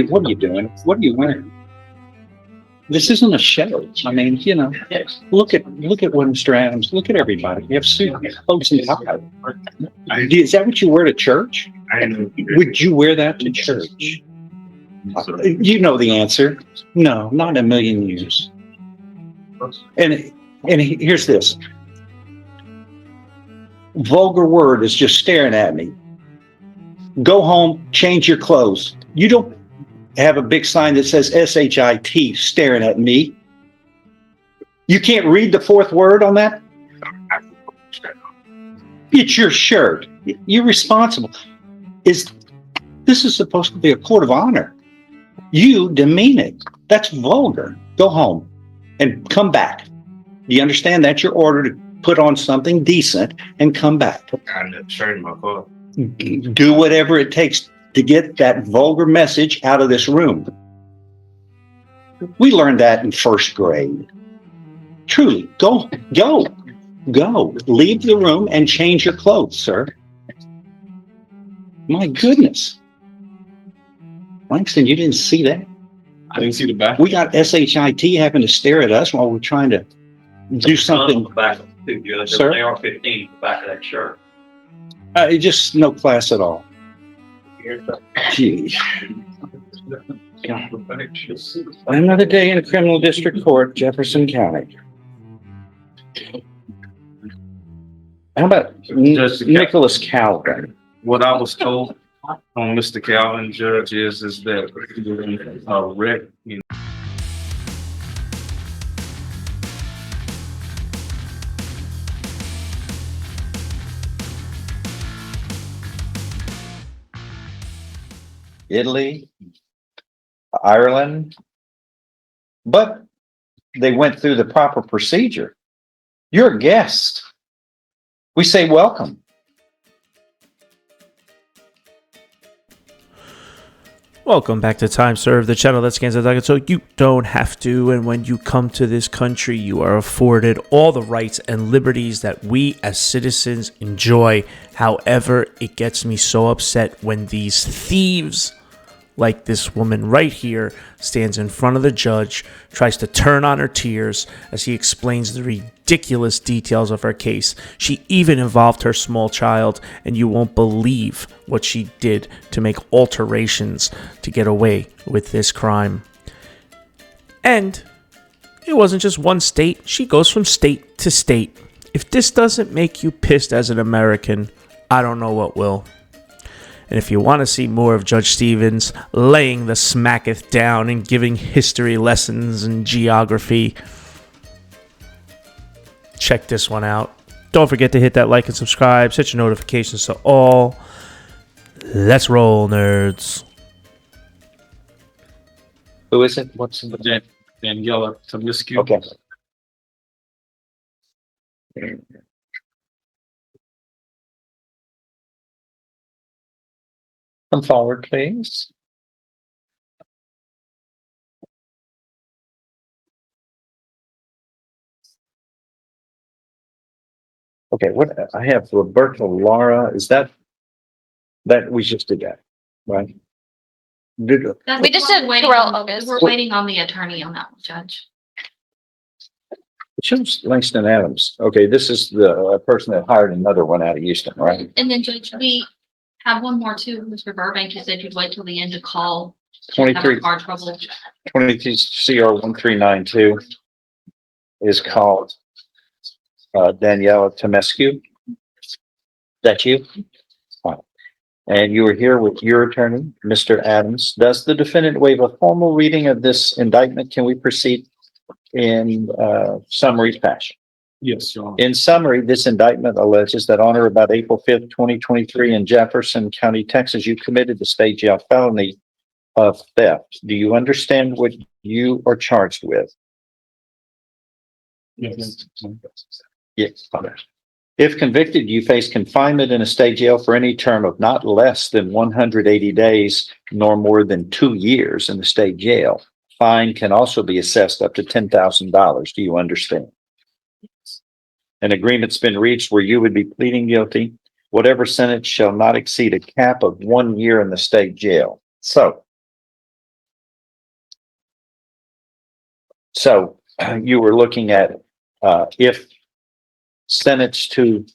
What are you doing? What are you wearing? This isn't a show. I mean, look at what Mr. Adams. Look at everybody. You have suits, coats, and ties. Is that what you wear to church? Would you wear that to church? You know the answer. No, not in a million years. And here's this vulgar word is just staring at me. Go home, change your clothes. You don't have a big sign that says SHIT staring at me. You can't read the fourth word on that? It's your shirt. You're responsible. This is supposed to be a court of honor. You demean it. That's vulgar. Go home and come back. Do you understand? That's your order to put on something decent and come back. I'm not shirt in my car. Do whatever it takes to get that vulgar message out of this room. We learned that in first grade. Truly, go. Leave the room and change your clothes, sir. My goodness. Langston, you didn't see that? I didn't see the back. We got SHIT having to stare at us while we're trying to do something. Sir? They are 15 the back of that shirt. Just no class at all. Gee. Another day in a criminal district court, Jefferson County. How about Nicholas Calvin? What I was told on Mr. Calvin, Judge, is that a wreck, Italy, Ireland, but they went through the proper procedure. You're a guest. We say welcome. Welcome back to Time Served, the channel that scans the docket so you don't have to. And when you come to this country, you are afforded all the rights and liberties that we as citizens enjoy. However, it gets me so upset when these thieves, like this woman right here, stands in front of the judge, tries to turn on her tears as he explains the ridiculous details of her case. She even involved her small child, and you won't believe what she did to make alterations to get away with this crime. And it wasn't just one state. She goes from state to state. If this doesn't make you pissed as an American, I don't know what will. And if you want to see more of Judge Stevens laying the smacketh down and giving history lessons and geography, check this one out. Don't forget to hit that like and subscribe. Set your notifications to all. Let's roll, nerds. Who is it? What's in the Daniela Tomiscu. Okay. Come forward, please. Okay, what I have Roberto Lara, is that we just did that, right? We just did throughout August. We're waiting on the attorney on that one, Judge. It shows Langston Adams. Okay, this is the person that hired another one out of Houston, right? And then, Judge, we have one more too, Mr. Burbank. You said you'd wait till the end to call. 23 car trouble. 23 CR 1392 is called Daniela Tomescu. That you? Fine. And you were here with your attorney, Mr. Adams. Does the defendant waive a formal reading of this indictment? Can we proceed in summary fashion? Yes, Your Honor. In summary, this indictment alleges that on or about April 5th, 2023 in Jefferson County, Texas, you committed the state jail felony of theft. Do you understand what you are charged with? Yes. Yes. If convicted, you face confinement in a state jail for any term of not less than 180 days, nor more than 2 years in the state jail. Fine can also be assessed up to $10,000. Do you understand? An agreement's been reached where you would be pleading guilty. Whatever sentence shall not exceed a cap of 1 year in the state jail. So, So you were looking at, if sentenced to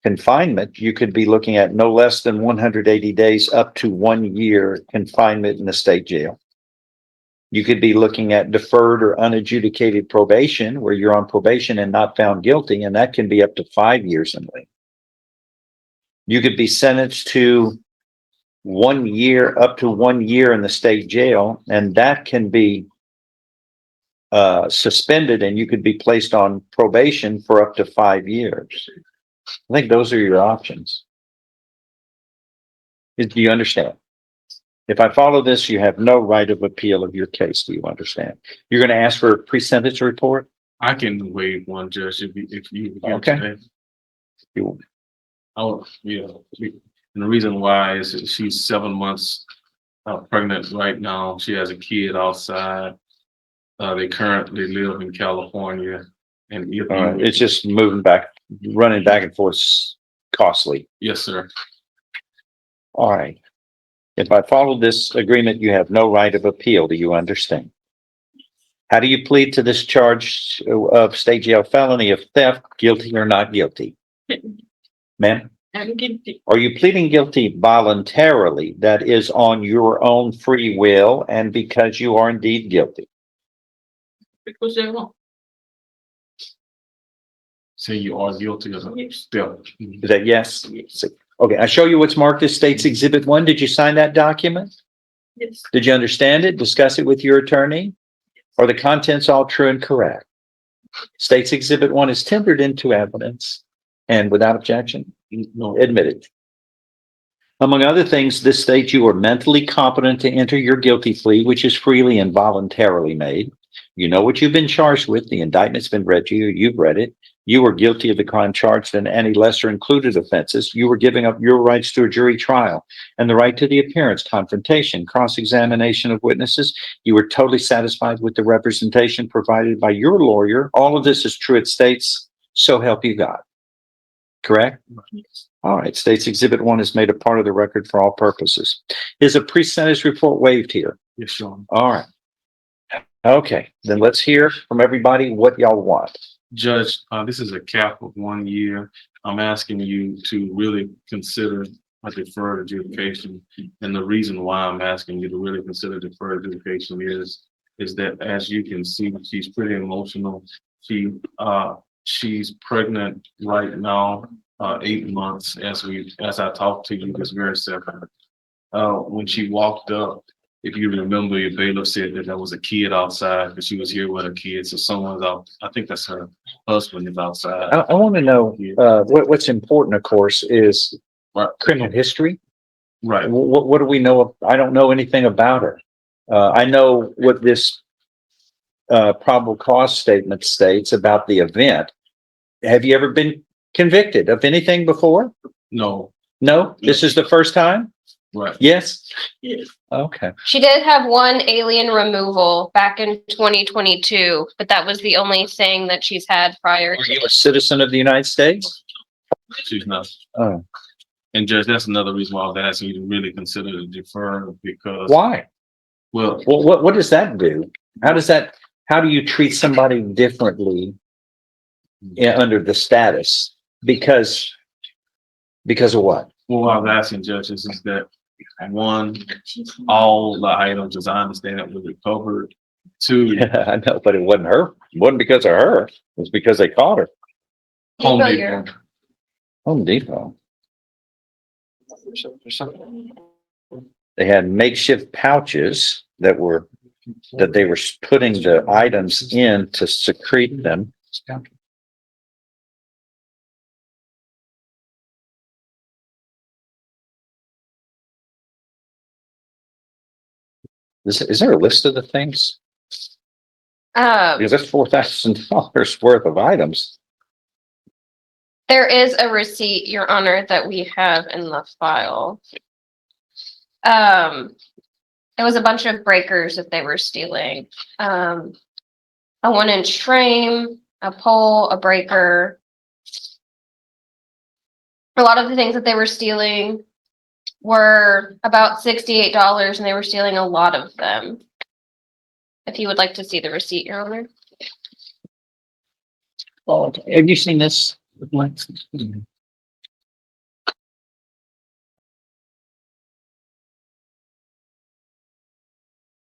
confinement, you could be looking at no less than 180 days up to 1 year confinement in the state jail. You could be looking at deferred or unadjudicated probation, where you're on probation and not found guilty, and that can be up to 5 years in length. You could be sentenced to 1 year, up to 1 year in the state jail, and that can be suspended, and you could be placed on probation for up to 5 years. I think those are your options. Do you understand? If I follow this, you have no right of appeal of your case. Do you understand? You're going to ask for a pre-sentence report? I can waive one, Judge, if you. Okay. You- Oh, yeah. And the reason why is that she's 7 months pregnant right now. She has a kid outside. They currently live in California. And if All right. It's just moving back, running back and forth, costly. Yes, sir. All right. If I follow this agreement, you have no right of appeal. Do you understand? How do you plead to this charge of state jail felony of theft, guilty or not guilty? Ma'am? I'm guilty. Are you pleading guilty voluntarily, that is on your own free will and because you are indeed guilty? Because they won't. Say you are guilty of theft. Is that yes? Okay, I show you what's marked as State's Exhibit 1. Did you sign that document? Yes. Did you understand it? Discuss it with your attorney? Are the contents all true and correct? State's Exhibit 1 is tendered into evidence and without objection, admitted. Among other things, this states you are mentally competent to enter your guilty plea, which is freely and voluntarily made. You know what you've been charged with. The indictment's been read to you. You've read it. You were guilty of the crime charged and any lesser included offenses. You were giving up your rights to a jury trial and the right to the appearance, confrontation, cross-examination of witnesses. You were totally satisfied with the representation provided by your lawyer. All of this is true. It states, so help you God. Correct? Yes. All right. State's Exhibit 1 is made a part of the record for all purposes. Is a pre-sentence report waived here? Yes, Your Honor. All right. Okay, then let's hear from everybody what y'all want. Judge, this is a cap of 1 year. I'm asking you to really consider a deferred adjudication. And the reason why I'm asking you to really consider deferred adjudication is that, as you can see, she's pretty emotional. She's pregnant right now, 8 months as I talk to you this very second. When she walked up, if you remember, your bailiff said that there was a kid outside because she was here with her kids. So someone's out. I think that's her husband is outside. I want to know, what's important, of course, is criminal history. Right. What do we know? I don't know anything about her. I know what this probable cause statement states about the event. Have you ever been convicted of anything before? No. No? This is the first time? Right. Yes? Yes. Okay. She did have one alien removal back in 2022, but that was the only thing that she's had prior Are to. you a citizen of the United States? She's not. Oh. And Judge, that's another reason why I was asking you to really consider the defer because. Why? Well, What does that do? How do you treat somebody differently under the status? Because of what? what I was asking judges is that, one, all the items, as I understand it, were recovered. Two, I know, but it wasn't her. It wasn't because of her. It was because they caught her. Home Depot Depot. Europe. Home Depot. They had makeshift pouches that they were putting the items in to secrete them. Is there a list of the things? Because that's $4,000 worth of items. There is a receipt, Your Honor, that we have in the file. It was a bunch of breakers that they were stealing. A 1-inch frame, a pole, a breaker. A lot of the things that they were stealing were about $68, and they were stealing a lot of them. if you would like to see the receipt, Your Honor. Oh, okay. Have you seen this?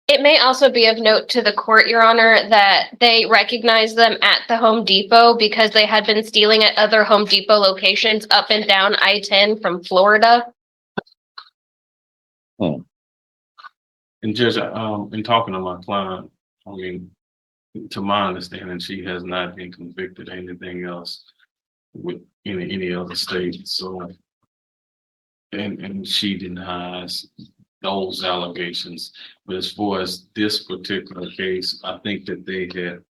It may also be of note to the court, Your Honor, that they recognized them at the Home Depot because they had been stealing at other Home Depot locations up and down I-10 from Florida. And Judge, in talking to my client, I mean, to my understanding, she has not been convicted of anything else with any other state, so. And she denies those allegations, but as far as this particular case, I think that they had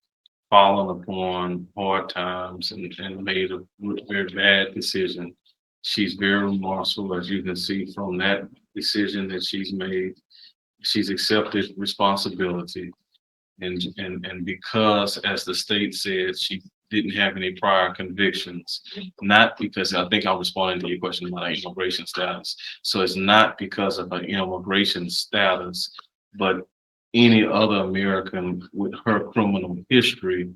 fallen upon hard times and made a very bad decision. She's very remorseful, as you can see from that decision that she's made. She's accepted responsibility. And because, as the state said, she didn't have any prior convictions, not because, I think I'm responding to your question about immigration status. So it's not because of an immigration status, but any other American with her criminal history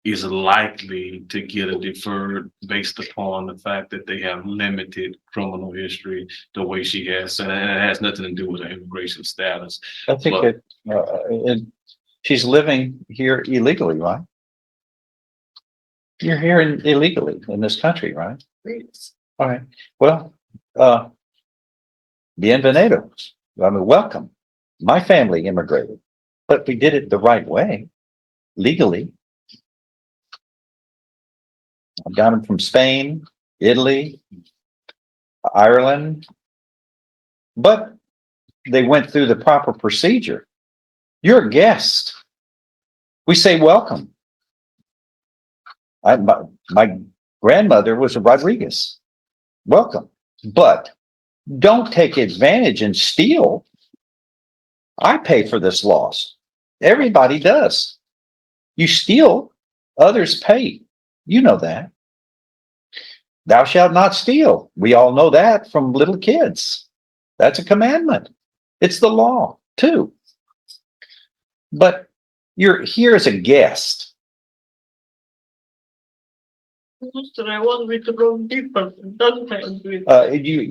is likely to get a deferred based upon the fact that they have limited criminal history the way she has. And it has nothing to do with her immigration status. I think she's living here illegally, right? You're here illegally in this country, right? All right. Well, bienvenido. I mean, welcome. My family immigrated, but we did it the right way, legally. I got them from Spain, Italy, Ireland, but they went through the proper procedure. You're a guest. We say welcome. My grandmother was a Rodriguez. Welcome. But don't take advantage and steal. I pay for this loss. Everybody does. You steal, others pay. You know that. Thou shalt not steal. We all know that from little kids. That's a commandment. It's the law too. But you're here as a guest.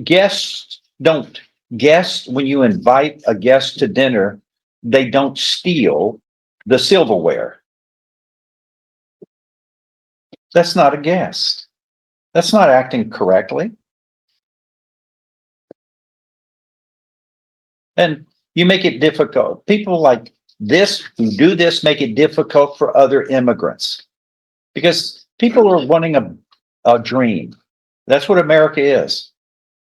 Guests don't. Guests, when you invite a guest to dinner, they don't steal the silverware. That's not a guest. That's not acting correctly. And you make it difficult. People like this who do this make it difficult for other immigrants because people are wanting a dream. That's what America is.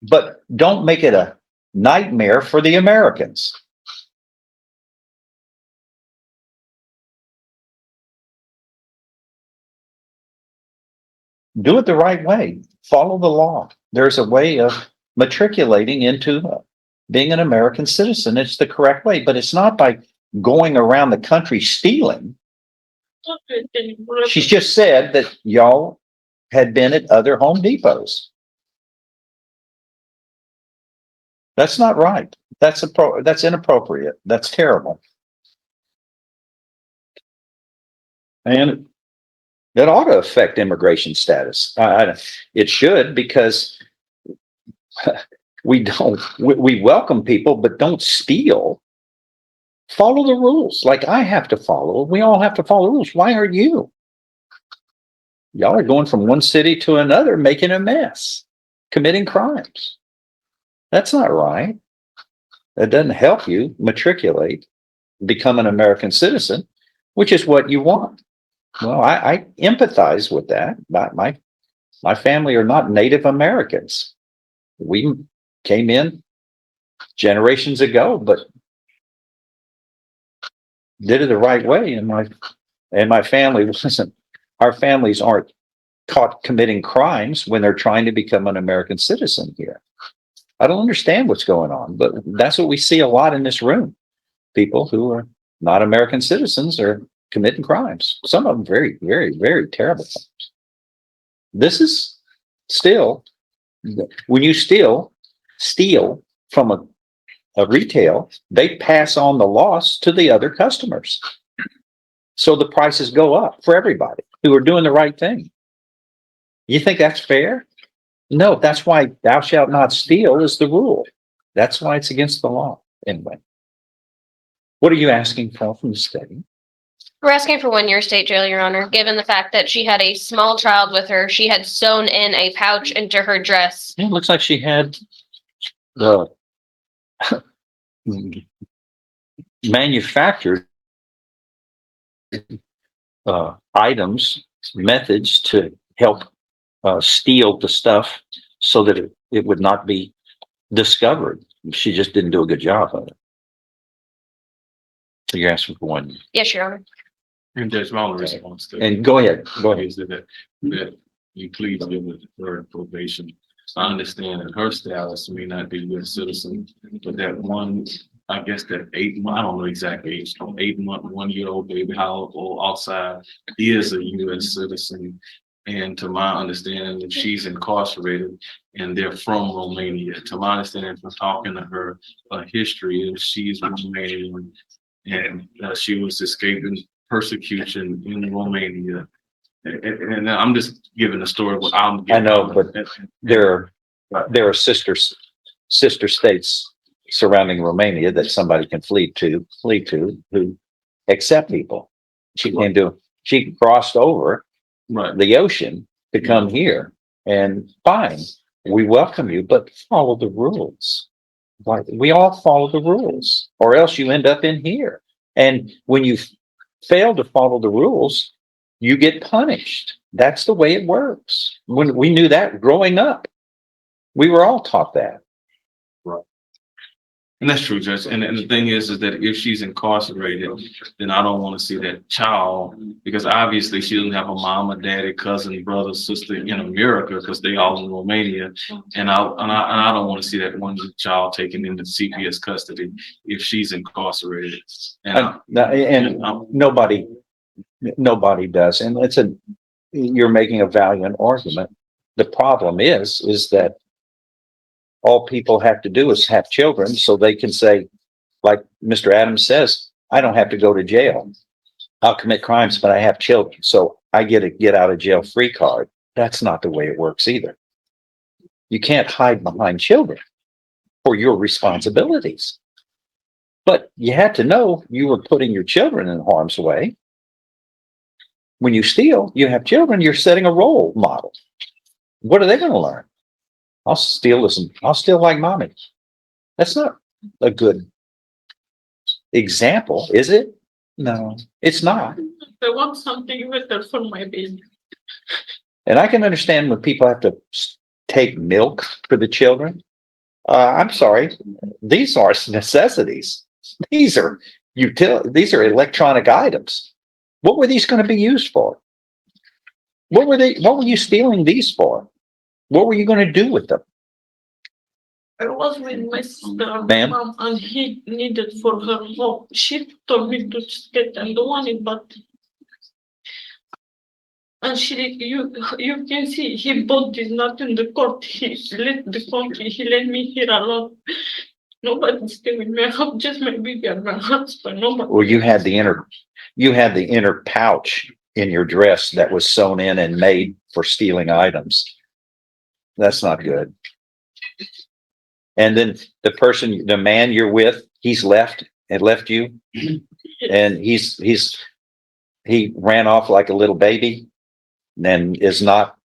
But don't make it a nightmare for the Americans. Do it the right way. Follow the law. There's a way of matriculating into being an American citizen. It's the correct way, but it's not by going around the country stealing. She's just said that y'all had been at other Home Depots. That's not right. That's inappropriate. That's terrible. And that ought to affect immigration status. It should, because we welcome people, but don't steal. Follow the rules like I have to follow. We all have to follow the rules. Why are you? Y'all are going from one city to another, making a mess, committing crimes. That's not right. That doesn't help you matriculate, become an American citizen, which is what you want. Well, I empathize with that. My family are not Native Americans. We came in generations ago, but did it the right way. And my family wasn't. Our families aren't caught committing crimes when they're trying to become an American citizen here. I don't understand what's going on, but that's what we see a lot in this room. People who are not American citizens are committing crimes. Some of them very, very, very terrible crimes. This is still, when you steal from retail, they pass on the loss to the other customers. So the prices go up for everybody who are doing the right thing. You think that's fair? No, that's why thou shalt not steal is the rule. That's why it's against the law. Anyway. What are you asking for from the state? We're asking for 1 year state jail, Your Honor, given the fact that she had a small child with her. She had sewn in a pouch into her dress. It looks like she had the manufactured items, methods to help steal the stuff so that it would not be discovered. She just didn't do a good job of it. So you're asking for 1 year. Yes, Your Honor. And Judge, my only response to And go ahead. is that you please give her deferred probation. I understand that her status may not be a U.S. citizen, but that one, I guess that 8 month, I don't know exactly age, 8 month, 1 year old baby, how old outside is a U.S. citizen. And to my understanding, if she's incarcerated and they're from Romania, to my understanding from talking to her, history is she's Romanian and she was escaping persecution in Romania. And I'm just giving the story of what I'm I getting. know, but there are sister states surrounding Romania that somebody can flee to who accept people. She crossed over Right. the ocean to come here, and fine, we welcome you, but follow the rules. Like, we all follow the rules, or else you end up in here. And when you fail to follow the rules, you get punished. That's the way it works. When we knew that growing up, we were all taught that. And that's true, Judge. And the thing is that if she's incarcerated, then I don't want to see that child, because obviously she doesn't have a mom, a daddy, cousin, brother, sister in America, because they all in Romania. And I don't want to see that one child taken into CPS custody if she's incarcerated. And Nobody does. And you're making a valiant argument. The problem is that all people have to do is have children so they can say, like Mr. Adams says, I don't have to go to jail. I'll commit crimes, but I have children. So I get a get out of jail free card. That's not the way it works either. You can't hide behind children for your responsibilities. But you had to know you were putting your children in harm's way. When you steal, you have children, you're setting a role model. What are they going to learn? I'll steal like mommy. That's not a good example, is it? No, it's not. I want something better for my baby. And I can understand when people have to take milk for the children. I'm sorry, these are necessities. These are electronic items. What were these going to be used for? What were you stealing these for? What were you going to do with them? I was with my sister, Ma'am? mom, and he needed for her mom. She told me to get and do it, but and you can see he bought this not in the court. He let the country. He let me here alone. Nobody stay with me. I have just my baby and my husband. Nobody. Well, you had the inner pouch in your dress that was sewn in and made for stealing items. That's not good. And then the man you're with, he's left you, and he ran off like a little baby, and is not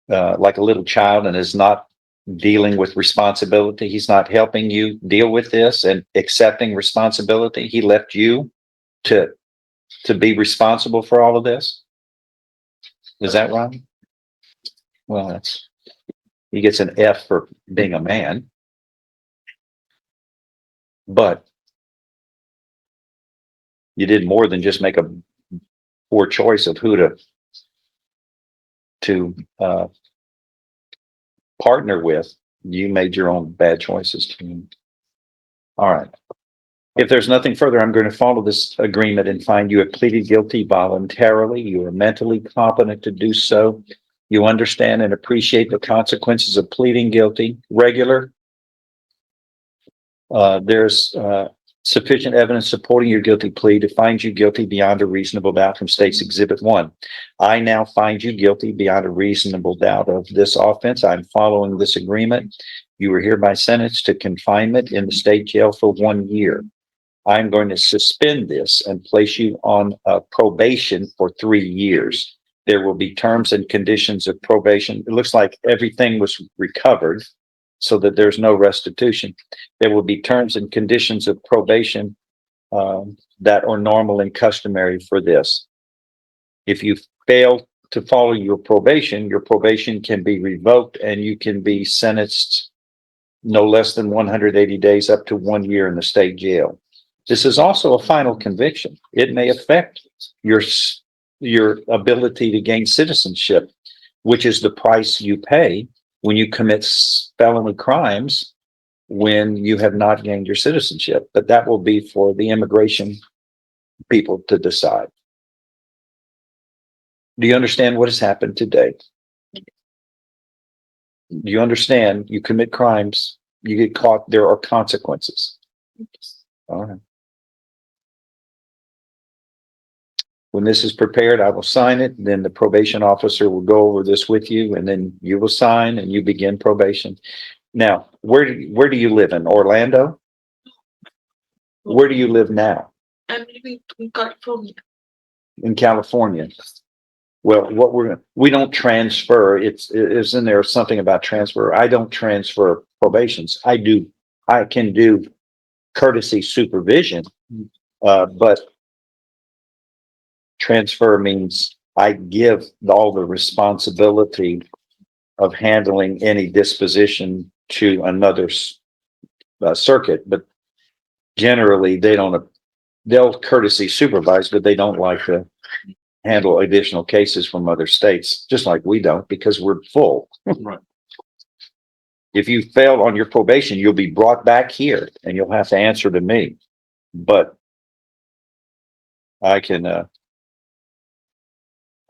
like a little child, and is not dealing with responsibility. He's not helping you deal with this and accepting responsibility. He left you to be responsible for all of this. Is that right? Well, he gets an F for being a man. But you did more than just make a poor choice of who to partner with. You made your own bad choices too. All right. If there's nothing further, I'm going to follow this agreement and find you have pleaded guilty voluntarily. You are mentally competent to do so. You understand and appreciate the consequences of pleading guilty. Regular There's sufficient evidence supporting your guilty plea to find you guilty beyond a reasonable doubt from State's Exhibit 1. I now find you guilty beyond a reasonable doubt of this offense. I'm following this agreement. You are hereby sentenced to confinement in the state jail for 1 year. I'm going to suspend this and place you on probation for 3 years. There will be terms and conditions of probation. It looks like everything was recovered so that there's no restitution. There will be terms and conditions of probation that are normal and customary for this. If you fail to follow your probation can be revoked and you can be sentenced no less than 180 days up to 1 year in the state jail. This is also a final conviction. It may affect your ability to gain citizenship, which is the price you pay when you commit felony crimes when you have not gained your citizenship. But that will be for the immigration people to decide. Do you understand what has happened today? Do you understand you commit crimes, you get caught, there are consequences? All right. When this is prepared, I will sign it. Then the probation officer will go over this with you, and then you will sign and you begin probation. Now, where do you live in Orlando? Where do you live now? I'm living in California. In California. Well, we don't transfer. Isn't there something about transfer? I don't transfer probations. I can do courtesy supervision, but transfer means I give all the responsibility of handling any disposition to another circuit, but generally they'll courtesy supervise, but they don't like to handle additional cases from other states, just like we don't, because we're full. Right. If you fail on your probation, you'll be brought back here and you'll have to answer to me. But I can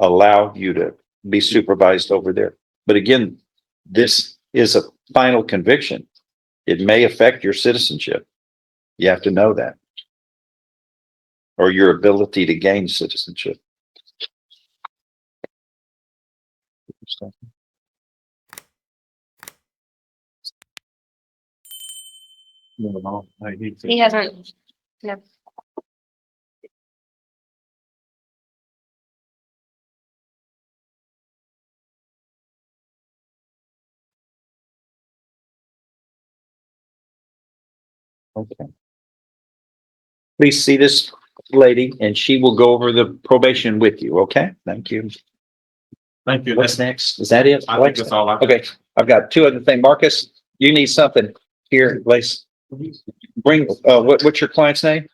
allow you to be supervised over there. But again, this is a final conviction. It may affect your citizenship. You have to know that. Or your ability to gain citizenship. He hasn't. No. Okay. Please see this lady and she will go over the probation with you. Okay, thank you. Thank you. What's next? Is that it? I think that's all I. Okay, I've got two other things. Marcus, you need something here, Lace. Bring, what's your client's name?